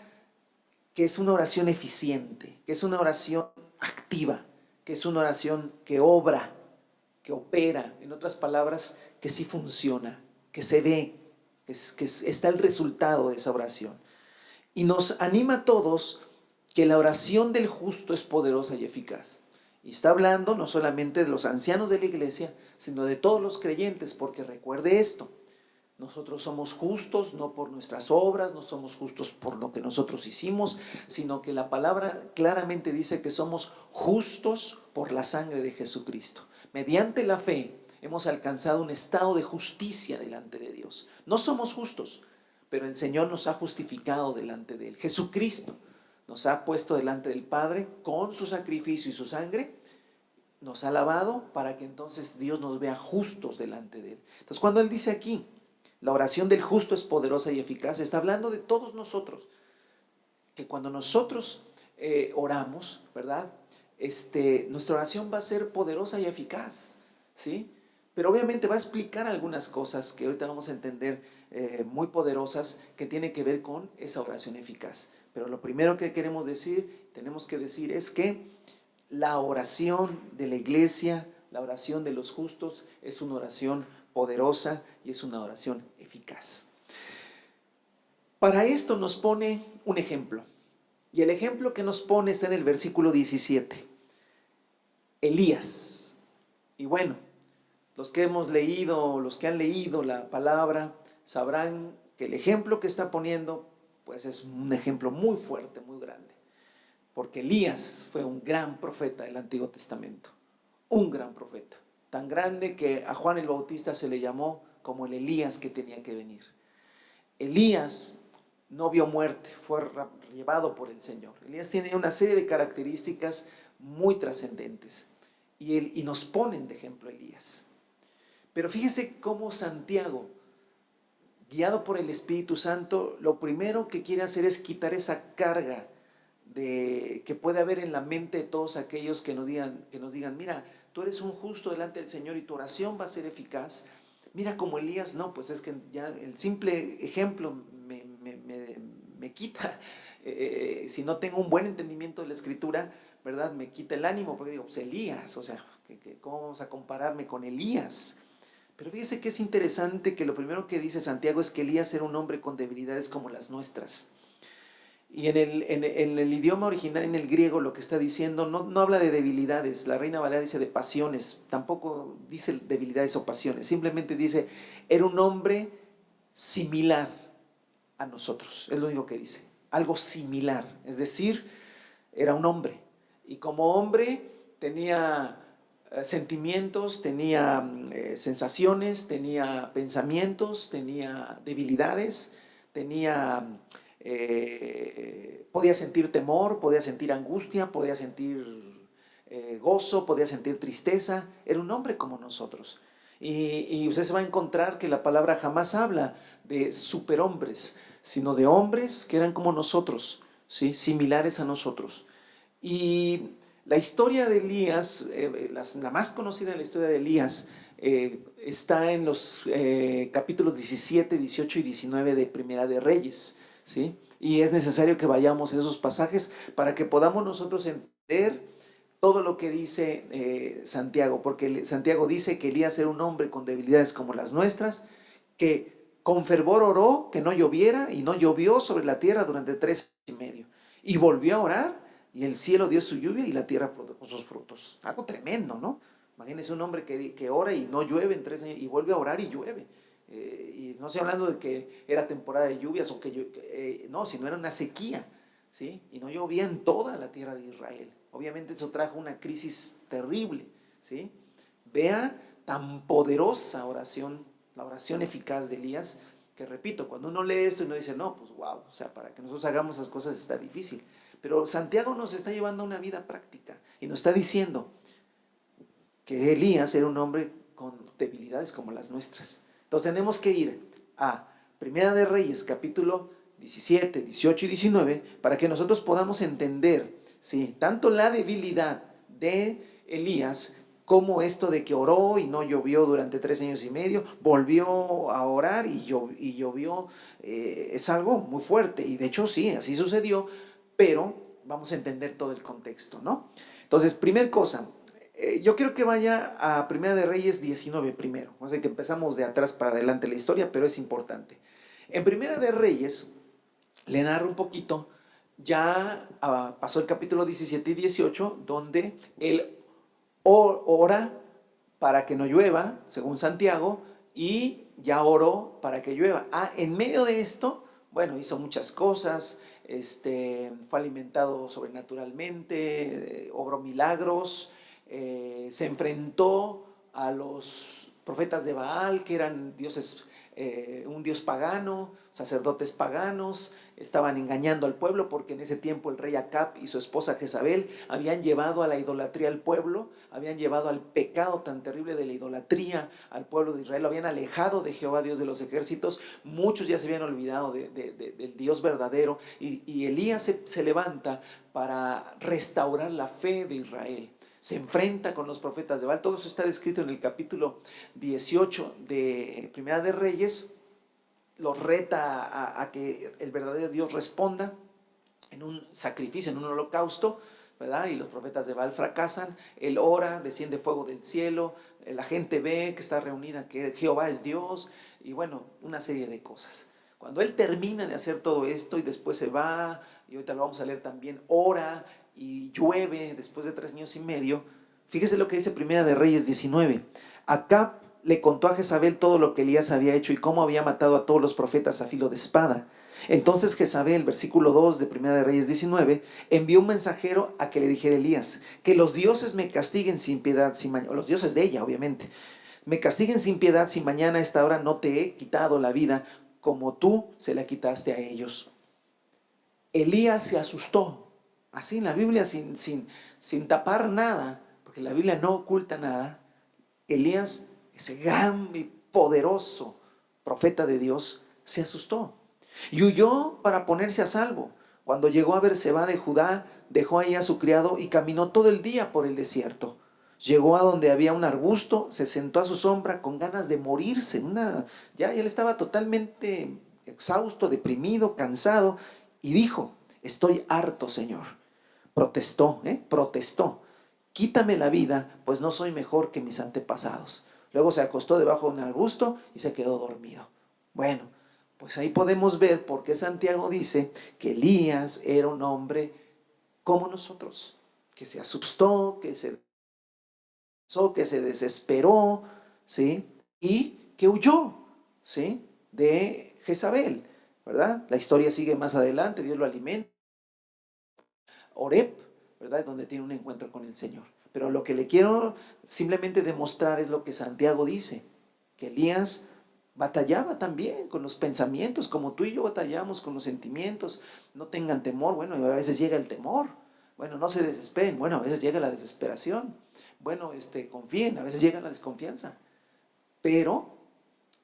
que es una oración eficiente, que es una oración activa, que es una oración que obra, que opera, en otras palabras, que sí funciona, que se ve, que está el resultado de esa oración. Y nos anima a todos que la oración del justo es poderosa y eficaz. Y está hablando no solamente de los ancianos de la iglesia, sino de todos los creyentes, porque recuerde esto: nosotros somos justos no por nuestras obras, no somos justos por lo que nosotros hicimos, sino que la palabra claramente dice que somos justos por la sangre de Jesucristo. Mediante la fe hemos alcanzado un estado de justicia delante de Dios. No somos justos, pero el Señor nos ha justificado delante de Él. Jesucristo nos ha puesto delante del Padre con su sacrificio y su sangre, nos ha lavado para que entonces Dios nos vea justos delante de Él. Entonces, cuando Él dice aquí, la oración del justo es poderosa y eficaz, está hablando de todos nosotros, que cuando nosotros oramos, ¿verdad? Nuestra oración va a ser poderosa y eficaz, ¿sí? Pero obviamente va a explicar algunas cosas que ahorita vamos a entender, muy poderosas, que tienen que ver con esa oración eficaz. Pero lo primero que tenemos que decir es que la oración de la iglesia, la oración de los justos, es una oración poderosa y es una oración eficaz. Para esto nos pone un ejemplo, y el ejemplo que nos pone está en el versículo 17. Elías. Y bueno, los que hemos leído, los que han leído la palabra, sabrán que el ejemplo que está poniendo, pues es un ejemplo muy fuerte, muy grande, porque Elías fue un gran profeta del Antiguo Testamento, un gran profeta, tan grande que a Juan el Bautista se le llamó como el Elías que tenía que venir. Elías no vio muerte, fue llevado por el Señor. Elías tiene una serie de características muy trascendentes, y nos ponen de ejemplo a Elías. Pero fíjese cómo Santiago, guiado por el Espíritu Santo, lo primero que quiere hacer es quitar esa carga que puede haber en la mente de todos aquellos que nos digan, mira, tú eres un justo delante del Señor y tu oración va a ser eficaz. Mira, como Elías, no, pues es que ya el simple ejemplo me quita, si no tengo un buen entendimiento de la Escritura, ¿verdad? Me quita el ánimo, porque digo, pues Elías, o sea, ¿cómo vamos a compararme con Elías? Pero fíjese que es interesante que lo primero que dice Santiago es que Elías era un hombre con debilidades como las nuestras. Y en el idioma original, en el griego, lo que está diciendo no habla de debilidades. La Reina Valera dice de pasiones, tampoco dice debilidades o pasiones, simplemente dice, era un hombre similar a nosotros, es lo único que dice, algo similar, es decir, era un hombre, y como hombre tenía sentimientos, tenía sensaciones, tenía pensamientos, tenía debilidades, podía sentir temor, podía sentir angustia, podía sentir gozo, podía sentir tristeza. Era un hombre como nosotros. Y usted se va a encontrar que la palabra jamás habla de superhombres, sino de hombres que eran como nosotros, ¿sí? Similares a nosotros. Y la historia de Elías, la más conocida de la historia de Elías, está en los capítulos 17, 18 y 19 de Primera de Reyes, ¿sí? Y es necesario que vayamos a esos pasajes para que podamos nosotros entender todo lo que dice Santiago, porque Santiago dice que Elías era un hombre con debilidades como las nuestras, que con fervor oró que no lloviera, y no llovió sobre la tierra durante 3 años y medio. Y volvió a orar, y el cielo dio su lluvia y la tierra produjo sus frutos. Algo tremendo, ¿no? Imagínense un hombre que ora y no llueve en 3 años, y vuelve a orar y llueve. Y no estoy hablando de que era temporada de lluvias, o no, sino era una sequía, ¿sí? Y no llovía en toda la tierra de Israel. Obviamente eso trajo una crisis terrible, ¿sí? Vea tan poderosa oración, la oración eficaz de Elías, que repito, cuando uno lee esto y uno dice, no, pues wow, o sea, para que nosotros hagamos esas cosas está difícil. Pero Santiago nos está llevando a una vida práctica y nos está diciendo que Elías era un hombre con debilidades como las nuestras. Entonces tenemos que ir a Primera de Reyes, capítulo 17, 18 y 19, para que nosotros podamos entender, ¿sí?, tanto la debilidad de Elías como esto de que oró y no llovió durante 3 años y medio, volvió a orar y llovió. Es algo muy fuerte, y de hecho sí, así sucedió, pero vamos a entender todo el contexto, ¿no? Entonces, primer cosa, yo quiero que vaya a Primera de Reyes 19 primero. O sea que empezamos de atrás para adelante la historia, pero es importante. En Primera de Reyes, le narro un poquito, ya pasó el capítulo 17 y 18, donde él ora para que no llueva, según Santiago, y ya oró para que llueva. En medio de esto, bueno, hizo muchas cosas, fue alimentado sobrenaturalmente, obró milagros, se enfrentó a los profetas de Baal, que eran dioses, un dios pagano, sacerdotes paganos, estaban engañando al pueblo porque en ese tiempo el rey Acab y su esposa Jezabel habían llevado a la idolatría al pueblo, habían llevado al pecado tan terrible de la idolatría al pueblo de Israel, lo habían alejado de Jehová Dios de los ejércitos, muchos ya se habían olvidado del Dios verdadero, y Elías se levanta para restaurar la fe de Israel. Se enfrenta con los profetas de Baal. Todo eso está descrito en el capítulo 18 de Primera de Reyes. Los reta a que el verdadero Dios responda en un sacrificio, en un holocausto, ¿verdad? Y los profetas de Baal fracasan. Él ora, desciende fuego del cielo, la gente ve que está reunida, que Jehová es Dios, y bueno, una serie de cosas. Cuando él termina de hacer todo esto y después se va, y ahorita lo vamos a leer también, ora y llueve después de 3 años y medio. Fíjese lo que dice Primera de Reyes 19. Acab le contó a Jezabel todo lo que Elías había hecho y cómo había matado a todos los profetas a filo de espada. Entonces Jezabel, versículo 2 de Primera de Reyes 19, envió un mensajero a que le dijera a Elías: que los dioses me castiguen sin piedad, si mañana, los dioses de ella obviamente, me castiguen sin piedad si mañana a esta hora no te he quitado la vida como tú se la quitaste a ellos. Elías se asustó, así en la Biblia, sin tapar nada, porque la Biblia no oculta nada. Elías, ese gran y poderoso profeta de Dios, se asustó y huyó para ponerse a salvo. Cuando llegó a Berseba de Judá, dejó ahí a su criado y caminó todo el día por el desierto. Llegó a donde había un arbusto, se sentó a su sombra con ganas de morirse. Ya él estaba totalmente exhausto, deprimido, cansado, y dijo: estoy harto, Señor. Protestó. Quítame la vida, pues no soy mejor que mis antepasados. Luego se acostó debajo de un arbusto y se quedó dormido. Bueno, pues ahí podemos ver por qué Santiago dice que Elías era un hombre como nosotros, que se asustó, que se desesperó, ¿sí? Y que huyó, ¿sí? De Jezabel, ¿verdad? La historia sigue más adelante, Dios lo alimenta. Oreb, ¿verdad? Donde tiene un encuentro con el Señor. Pero lo que le quiero simplemente demostrar es lo que Santiago dice, que Elías batallaba también con los pensamientos, como tú y yo batallamos con los sentimientos. No tengan temor, bueno, a veces llega el temor. Bueno, no se desesperen, bueno, a veces llega la desesperación. Bueno, confíen, a veces llega la desconfianza. Pero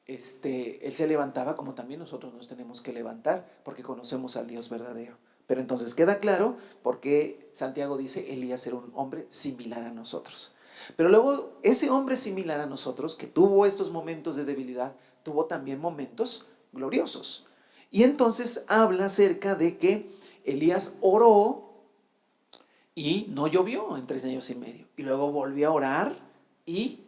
él se levantaba como también nosotros nos tenemos que levantar, porque conocemos al Dios verdadero. Pero entonces queda claro por qué Santiago dice: Elías era un hombre similar a nosotros. Pero luego ese hombre similar a nosotros, que tuvo estos momentos de debilidad, tuvo también momentos gloriosos. Y entonces habla acerca de que Elías oró y no llovió en 3 años y medio. Y luego volvió a orar y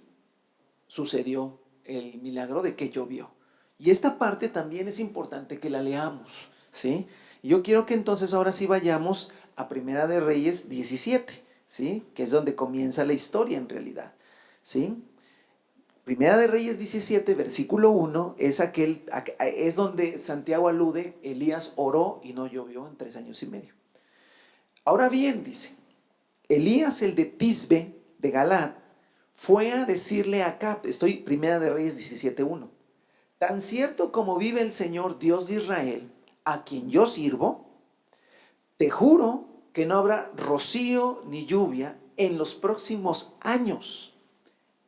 sucedió el milagro de que llovió. Y esta parte también es importante que la leamos, ¿sí? Yo quiero que entonces ahora sí vayamos a Primera de Reyes 17, ¿sí? Que es donde comienza la historia en realidad, ¿sí? Primera de Reyes 17, versículo 1, es donde Santiago alude: Elías oró y no llovió en 3 años y medio. Ahora bien, dice, Elías el de Tisbe de Galaad fue a decirle a Acab, Primera de Reyes 17:1, tan cierto como vive el Señor Dios de Israel, a quien yo sirvo, te juro que no habrá rocío ni lluvia en los próximos años,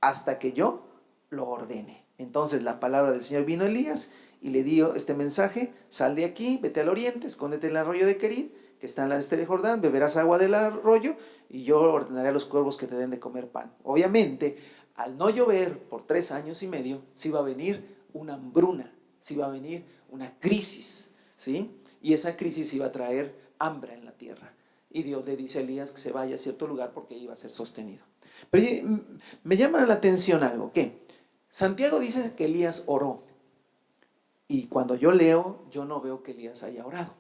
hasta que yo lo ordene. Entonces la palabra del Señor vino a Elías y le dio este mensaje: sal de aquí, vete al oriente, escóndete en el arroyo de Kerit, que está en la este de Jordán, beberás agua del arroyo y yo ordenaré a los cuervos que te den de comer pan. Obviamente, al no llover por 3 años y medio, sí va a venir una hambruna, sí va a venir una crisis, ¿sí? Y esa crisis iba a traer hambre en la tierra. Y Dios le dice a Elías que se vaya a cierto lugar porque iba a ser sostenido. Pero me llama la atención algo, que Santiago dice que Elías oró. Y cuando yo leo, yo no veo que Elías haya orado,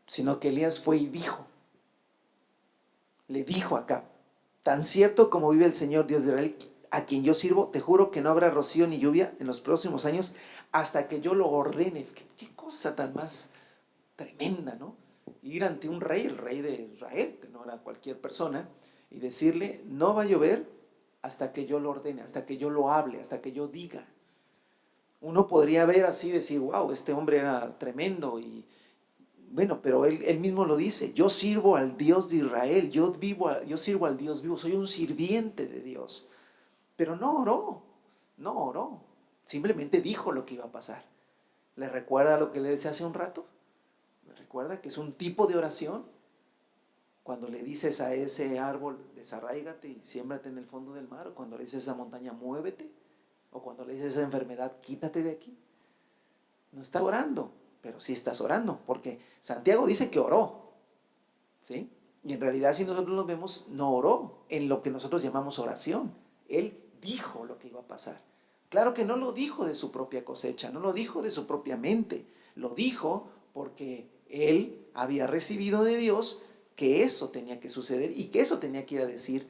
sino que Elías fue y le dijo a Acab, tan cierto como vive el Señor Dios de Israel, a quien yo sirvo, te juro que no habrá rocío ni lluvia en los próximos años hasta que yo lo ordene. Qué cosa tan más tremenda, ¿no? Ir ante un rey, el rey de Israel, que no era cualquier persona, y decirle, no va a llover hasta que yo lo ordene, hasta que yo lo hable, hasta que yo diga. Uno podría ver así, decir, wow, este hombre era tremendo, y bueno, pero él mismo lo dice, yo sirvo al Dios de Israel, yo sirvo al Dios vivo, soy un sirviente de Dios. Pero no oró, simplemente dijo lo que iba a pasar. ¿Le recuerda lo que le decía hace un rato? ¿Le recuerda que es un tipo de oración? Cuando le dices a ese árbol, desarráigate y siémbrate en el fondo del mar, o cuando le dices a esa montaña, muévete, o cuando le dices a esa enfermedad, quítate de aquí. No estás orando, pero sí estás orando, porque Santiago dice que oró, ¿sí? Y en realidad, si nosotros lo vemos, no oró en lo que nosotros llamamos oración. Él dijo lo que iba a pasar. Claro que no lo dijo de su propia cosecha, no lo dijo de su propia mente, lo dijo porque él había recibido de Dios que eso tenía que suceder y que eso tenía que ir a decir,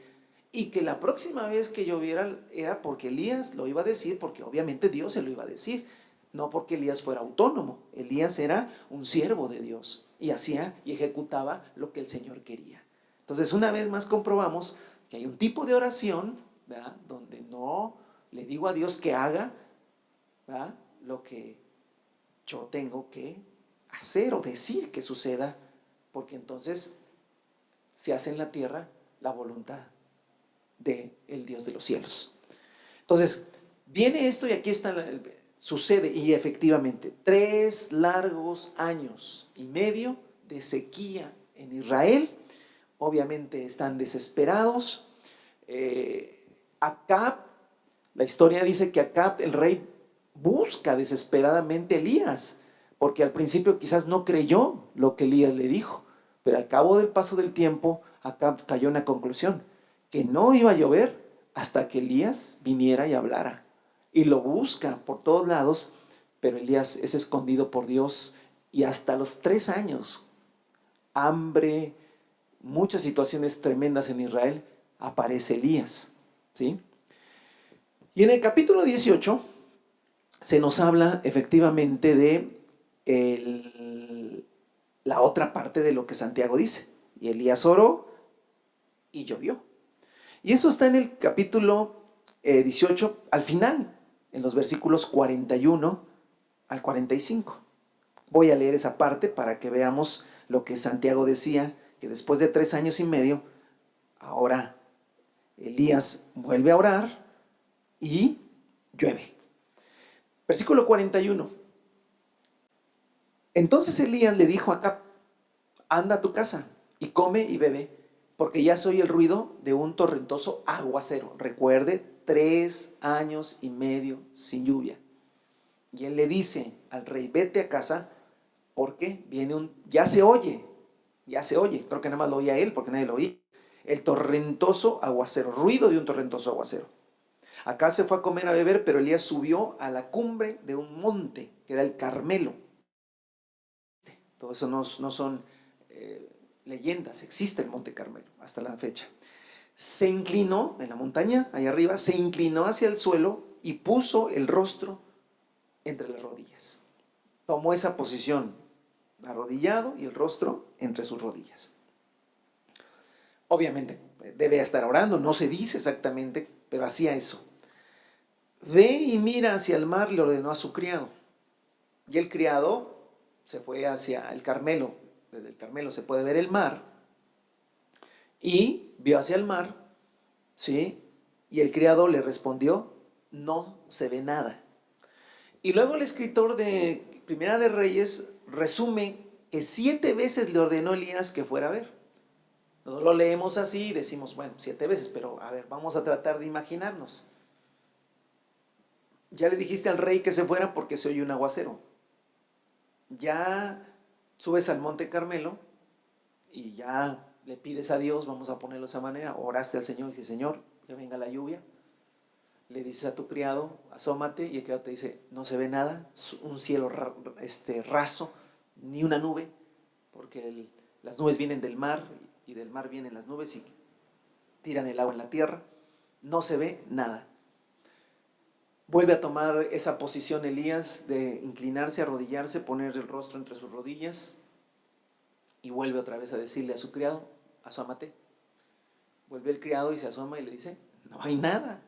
y que la próxima vez que lloviera era porque Elías lo iba a decir, porque obviamente Dios se lo iba a decir, no porque Elías fuera autónomo. Elías era un siervo de Dios y hacía y ejecutaba lo que el Señor quería. Entonces, una vez más comprobamos que hay un tipo de oración, ¿verdad?, donde no le digo a Dios que haga, ¿verdad?, lo que yo tengo que hacer o decir que suceda, porque entonces se hace en la tierra la voluntad del Dios de los cielos. Entonces, viene esto y aquí está, sucede, y efectivamente, 3 largos años y medio de sequía en Israel. Obviamente están desesperados. Acab, la historia dice que Acab, el rey, busca desesperadamente a Elías, porque al principio quizás no creyó lo que Elías le dijo, pero al cabo del paso del tiempo, Acab cayó en la conclusión que no iba a llover hasta que Elías viniera y hablara. Y lo busca por todos lados, pero Elías es escondido por Dios, y hasta los 3 años, hambre, muchas situaciones tremendas en Israel, aparece Elías, ¿sí? Y en el capítulo 18 se nos habla efectivamente de la otra parte de lo que Santiago dice. Y Elías oró y llovió. Y eso está en el capítulo 18, al final, en los versículos 41 al 45. Voy a leer esa parte para que veamos lo que Santiago decía, que después de 3 años y medio, ahora Elías vuelve a orar y llueve. Versículo 41. Entonces Elías le dijo a Acab, anda a tu casa y come y bebe, porque ya se oye el ruido de un torrentoso aguacero. Recuerde, 3 años y medio sin lluvia. Y él le dice al rey, vete a casa, porque viene ya se oye, creo que nada más lo oía él, porque nadie lo oía, el torrentoso aguacero, ruido de un torrentoso aguacero. Acá se fue a comer, a beber, pero Elías subió a la cumbre de un monte, que era el Carmelo. Todo eso no son leyendas, existe el monte Carmelo hasta la fecha. Se inclinó en la montaña, ahí arriba, se inclinó hacia el suelo y puso el rostro entre las rodillas. Tomó esa posición, arrodillado y el rostro entre sus rodillas. Obviamente debe estar orando, no se dice exactamente, pero hacía eso. Ve y mira hacia el mar, le ordenó a su criado. Y el criado se fue hacia el Carmelo. Desde el Carmelo se puede ver el mar. Y vio hacia el mar, ¿sí? Y el criado le respondió, no se ve nada. Y luego el escritor de Primera de Reyes resume que 7 veces le ordenó Elías que fuera a ver. Nosotros lo leemos así y decimos, bueno, 7 veces, pero a ver, vamos a tratar de imaginarnos. Ya le dijiste al rey que se fuera porque se oye un aguacero. Ya subes al monte Carmelo y ya le pides a Dios, vamos a ponerlo de esa manera, oraste al Señor y dices, Señor, que venga la lluvia. Le dices a tu criado, asómate, y el criado te dice, no se ve nada, un cielo raso, ni una nube, porque las nubes vienen del mar y del mar vienen las nubes y tiran el agua en la tierra, no se ve nada. Vuelve a tomar esa posición Elías de inclinarse, arrodillarse, poner el rostro entre sus rodillas y vuelve otra vez a decirle a su criado, asómate. Vuelve el criado y se asoma y le dice, no hay nada.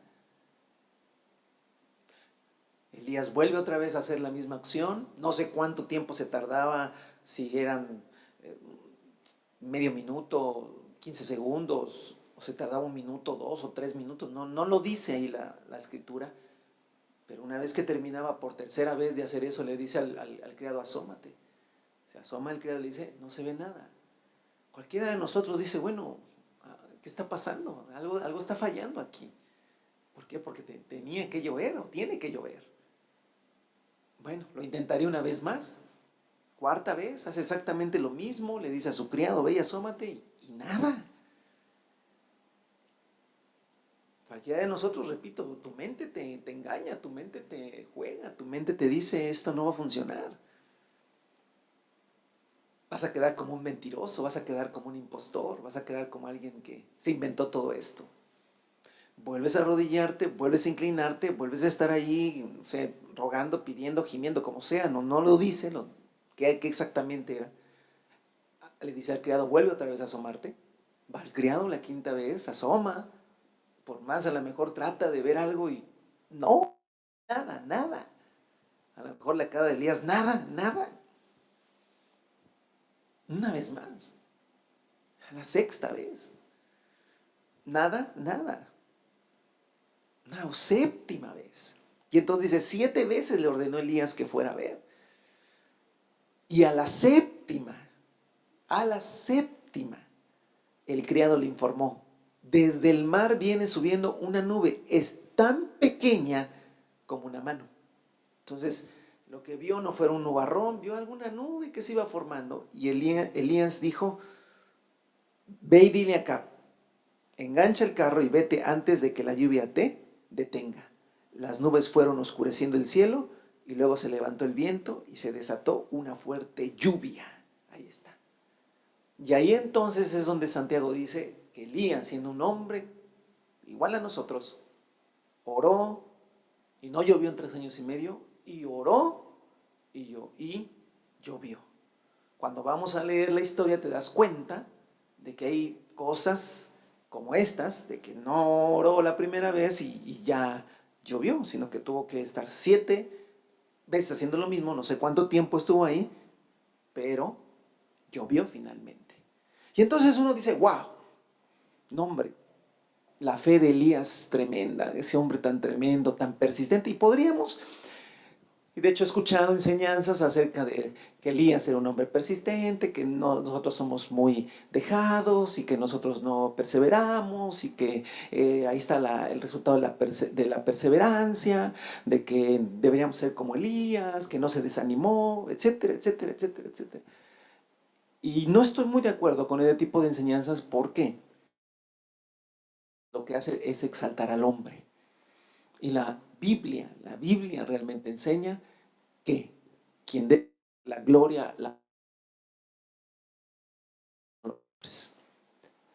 Elías vuelve otra vez a hacer la misma acción, no sé cuánto tiempo se tardaba, si eran medio minuto, 15 segundos, o se tardaba un minuto, 2 o 3 minutos, no lo dice ahí la escritura, pero una vez que terminaba por tercera vez de hacer eso, le dice al criado, asómate. Se asoma el criado y le dice, no se ve nada. Cualquiera de nosotros dice, bueno, ¿qué está pasando? Algo está fallando aquí. ¿Por qué? Porque tenía que llover o tiene que llover. Bueno, lo intentaré una vez más. Cuarta vez, hace exactamente lo mismo, le dice a su criado, ve y asómate, y nada. Cualquiera de nosotros, repito, tu mente te engaña, tu mente te juega, tu mente te dice, esto no va a funcionar. Vas a quedar como un mentiroso, vas a quedar como un impostor, vas a quedar como alguien que se inventó todo esto. Vuelves a arrodillarte, vuelves a inclinarte, vuelves a estar ahí, no sé, rogando, pidiendo, gimiendo, como sea, no lo dice, qué exactamente era. Le dice al criado, vuelve otra vez a asomarte. Va el criado la quinta vez, asoma, por más a lo mejor trata de ver algo y no, nada. A lo mejor la cara de Elías, nada. Una vez más, a la sexta vez, nada. Una séptima vez. Y entonces dice, 7 veces le ordenó Elías que fuera a ver. Y a la séptima, el criado le informó, desde el mar viene subiendo una nube, es tan pequeña como una mano. Entonces, lo que vio no fue un nubarrón, vio alguna nube que se iba formando. Y Elías dijo, ve y dile acá, engancha el carro y vete antes de que la lluvia te detenga. Las nubes fueron oscureciendo el cielo y luego se levantó el viento y se desató una fuerte lluvia. Ahí está. Y ahí entonces es donde Santiago dice que Elías, siendo un hombre igual a nosotros, oró y no llovió en 3 años y medio, y oró y llovió. Cuando vamos a leer la historia te das cuenta de que hay cosas como estas, de que no oró la primera vez y ya llovió, sino que tuvo que estar 7 veces haciendo lo mismo, no sé cuánto tiempo estuvo ahí, pero llovió finalmente. Y entonces uno dice, wow, no hombre, la fe de Elías tremenda, ese hombre tan tremendo, tan persistente, y podríamos, y de hecho he escuchado enseñanzas acerca de que Elías era un hombre persistente, que nosotros somos muy dejados y que nosotros no perseveramos y que ahí está el resultado de la perseverancia, de que deberíamos ser como Elías, que no se desanimó, etcétera. Y no estoy muy de acuerdo con ese tipo de enseñanzas porque lo que hace es exaltar al hombre. Y la Biblia realmente enseña que quien dé la gloria,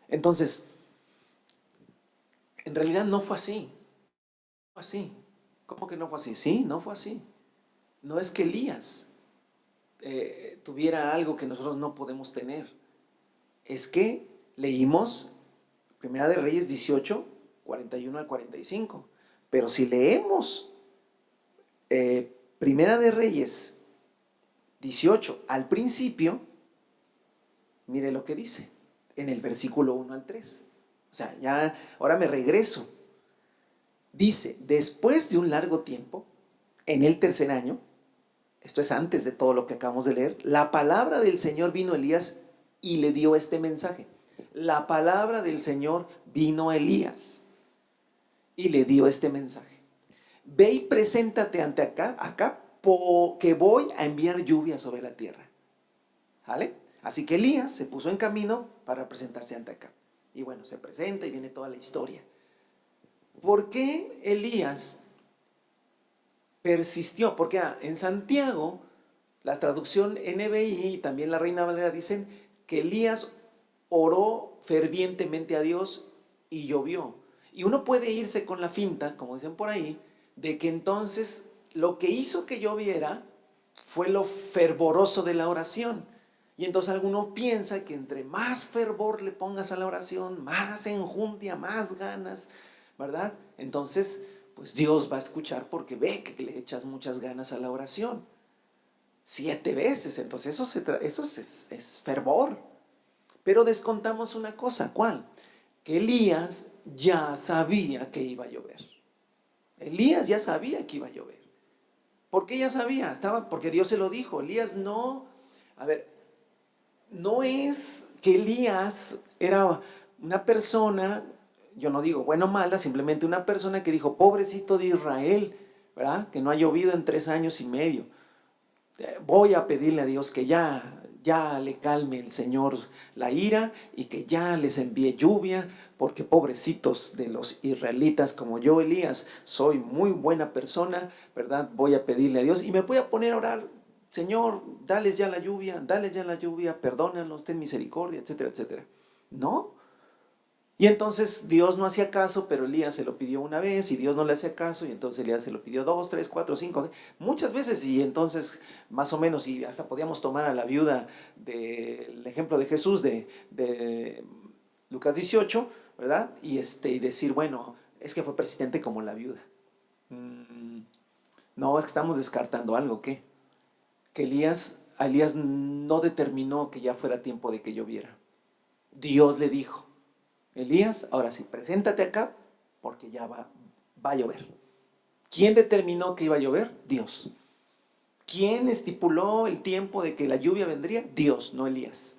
entonces, en realidad no fue así. Fue así. ¿Cómo que no fue así? Sí, no fue así. No es que Elías tuviera algo que nosotros no podemos tener. Es que leímos Primera de Reyes 18, 41 al 45. Pero si leemos Primera de Reyes 18 al principio, mire lo que dice en el versículo 1 al 3. O sea, ya ahora me regreso. Dice, después de un largo tiempo, en el tercer año, esto es antes de todo lo que acabamos de leer, la palabra del Señor vino a Elías y le dio este mensaje. La palabra del Señor vino a Elías y le dio este mensaje. Ve y preséntate ante acá, que voy a enviar lluvia sobre la tierra. ¿Vale? Así que Elías se puso en camino para presentarse ante acá. Y bueno, se presenta y viene toda la historia. ¿Por qué Elías persistió? Porque en Santiago, la traducción NBI y también la Reina Valera dicen que Elías oró fervientemente a Dios y llovió. Y uno puede irse con la finta, como dicen por ahí, de que entonces lo que hizo que lloviera fue lo fervoroso de la oración. Y entonces alguno piensa que entre más fervor le pongas a la oración, más enjundia, más ganas, ¿verdad? Entonces, pues Dios va a escuchar porque ve que le echas muchas ganas a la oración. 7 veces, entonces eso es fervor. Pero descontamos una cosa, ¿cuál? Que Elías ya sabía que iba a llover. Elías ya sabía que iba a llover. ¿Por qué ya sabía? Porque Dios se lo dijo. Elías no, a ver, no es que Elías era una persona, yo no digo bueno o mala, simplemente una persona que dijo, pobrecito de Israel, ¿verdad? Que no ha llovido en 3 años y medio. Voy a pedirle a Dios que ya le calme el Señor la ira y que ya les envíe lluvia, porque pobrecitos de los israelitas como yo, Elías, soy muy buena persona, ¿verdad? Voy a pedirle a Dios y me voy a poner a orar, Señor, dales ya la lluvia, perdónanos, ten misericordia, etcétera, etcétera. ¿No? Y entonces Dios no hacía caso, pero Elías se lo pidió una vez y Dios no le hacía caso y entonces Elías se lo pidió 2, 3, 4, 5, muchas veces y entonces más o menos y hasta podíamos tomar a la viuda del ejemplo de Jesús de Lucas 18, ¿verdad? Y decir, bueno, es que fue persistente como la viuda. No, es que estamos descartando algo, ¿qué? Que Elías no determinó que ya fuera tiempo de que lloviera. Dios le dijo, Elías, ahora sí, preséntate acá porque ya va a llover. ¿Quién determinó que iba a llover? Dios. ¿Quién estipuló el tiempo de que la lluvia vendría? Dios, no Elías.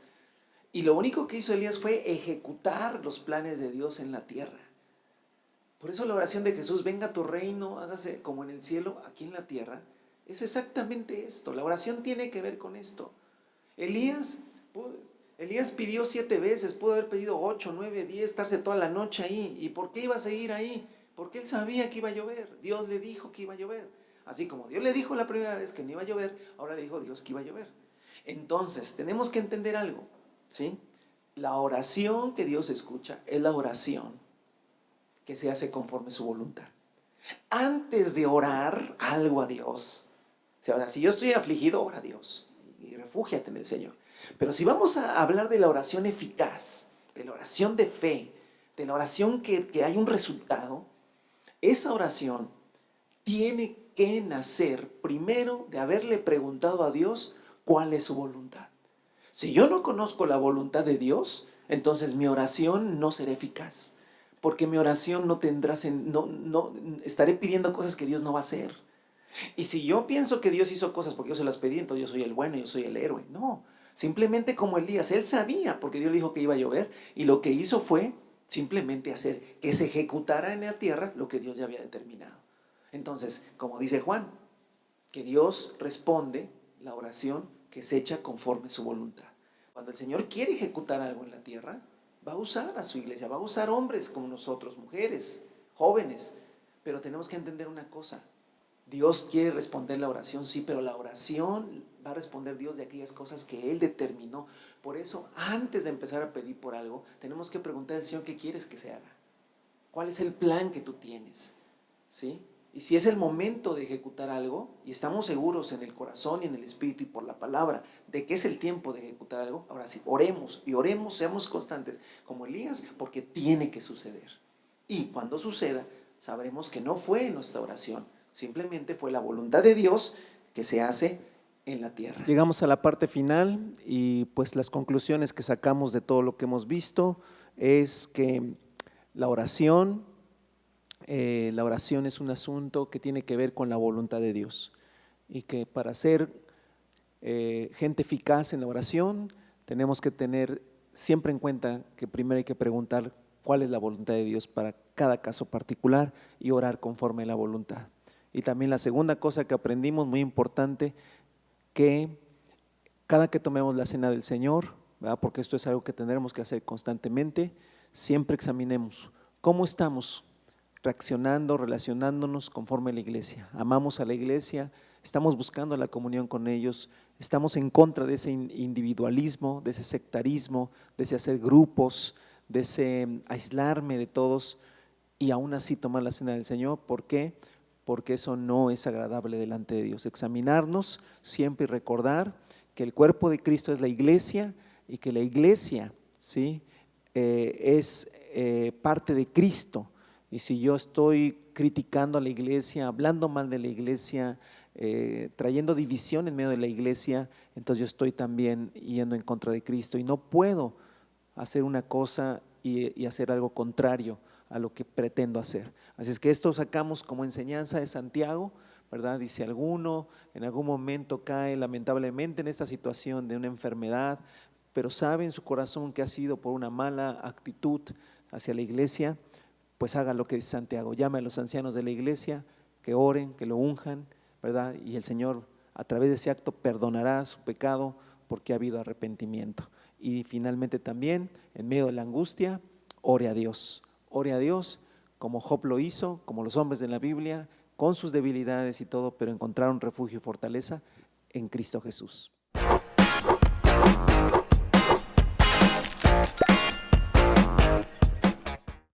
Y lo único que hizo Elías fue ejecutar los planes de Dios en la tierra. Por eso la oración de Jesús, venga a tu reino, hágase como en el cielo, aquí en la tierra, es exactamente esto. La oración tiene que ver con esto. Elías pidió 7 veces, pudo haber pedido 8, 9, 10, estarse toda la noche ahí. ¿Y por qué iba a seguir ahí? Porque él sabía que iba a llover. Dios le dijo que iba a llover. Así como Dios le dijo la primera vez que no iba a llover, ahora le dijo Dios que iba a llover. Entonces, tenemos que entender algo, ¿sí? La oración que Dios escucha es la oración que se hace conforme su voluntad. Antes de orar algo a Dios, o sea, si yo estoy afligido, ora a Dios y refúgiate en el Señor. Pero si vamos a hablar de la oración eficaz, de la oración de fe, de la oración que hay un resultado, esa oración tiene que nacer primero de haberle preguntado a Dios cuál es su voluntad. Si yo no conozco la voluntad de Dios, entonces mi oración no será eficaz, porque mi oración no tendrá, no estaré pidiendo cosas que Dios no va a hacer. Y si yo pienso que Dios hizo cosas porque yo se las pedí, entonces yo soy el bueno, yo soy el héroe. No, simplemente como Elías, él sabía porque Dios le dijo que iba a llover y lo que hizo fue simplemente hacer que se ejecutara en la tierra lo que Dios ya había determinado. Entonces, como dice Juan, que Dios responde la oración que se echa conforme su voluntad. Cuando el Señor quiere ejecutar algo en la tierra, va a usar a su iglesia, va a usar hombres como nosotros, mujeres, jóvenes. Pero tenemos que entender una cosa, Dios quiere responder la oración, sí, pero la oración va a responder Dios de aquellas cosas que Él determinó. Por eso, antes de empezar a pedir por algo, tenemos que preguntar al Señor qué quieres que se haga. ¿Cuál es el plan que tú tienes? ¿Sí? Y si es el momento de ejecutar algo, y estamos seguros en el corazón y en el espíritu y por la palabra de que es el tiempo de ejecutar algo, ahora sí, oremos y oremos, seamos constantes como Elías, porque tiene que suceder. Y cuando suceda, sabremos que no fue nuestra oración, simplemente fue la voluntad de Dios que se hace en la tierra. Llegamos a la parte final y pues las conclusiones que sacamos de todo lo que hemos visto es que la oración es un asunto que tiene que ver con la voluntad de Dios y que para ser gente eficaz en la oración tenemos que tener siempre en cuenta que primero hay que preguntar cuál es la voluntad de Dios para cada caso particular y orar conforme a la voluntad. Y también la segunda cosa que aprendimos, muy importante, que cada que tomemos la cena del Señor, ¿verdad? Porque esto es algo que tendremos que hacer constantemente, siempre examinemos cómo estamos reaccionando, relacionándonos conforme a la iglesia. Amamos a la iglesia, estamos buscando la comunión con ellos, estamos en contra de ese individualismo, de ese sectarismo, de ese hacer grupos, de ese aislarme de todos y aún así tomar la cena del Señor. ¿Por qué? Porque eso no es agradable delante de Dios. Examinarnos siempre y recordar que el cuerpo de Cristo es la iglesia y que la iglesia, ¿sí?, es parte de Cristo. Y si yo estoy criticando a la iglesia, hablando mal de la iglesia, trayendo división en medio de la iglesia, entonces yo estoy también yendo en contra de Cristo y no puedo hacer una cosa y hacer algo contrario a lo que pretendo hacer. Así es que esto sacamos como enseñanza de Santiago, ¿verdad? Dice: alguno en algún momento cae lamentablemente en esta situación de una enfermedad, pero sabe en su corazón que ha sido por una mala actitud hacia la iglesia, pues haga lo que dice Santiago: llame a los ancianos de la iglesia, que oren, que lo unjan, ¿verdad? Y el Señor a través de ese acto perdonará su pecado porque ha habido arrepentimiento. Y finalmente también, en medio de la angustia, ore a Dios como Job lo hizo, como los hombres de la Biblia, con sus debilidades y todo, pero encontraron refugio y fortaleza en Cristo Jesús.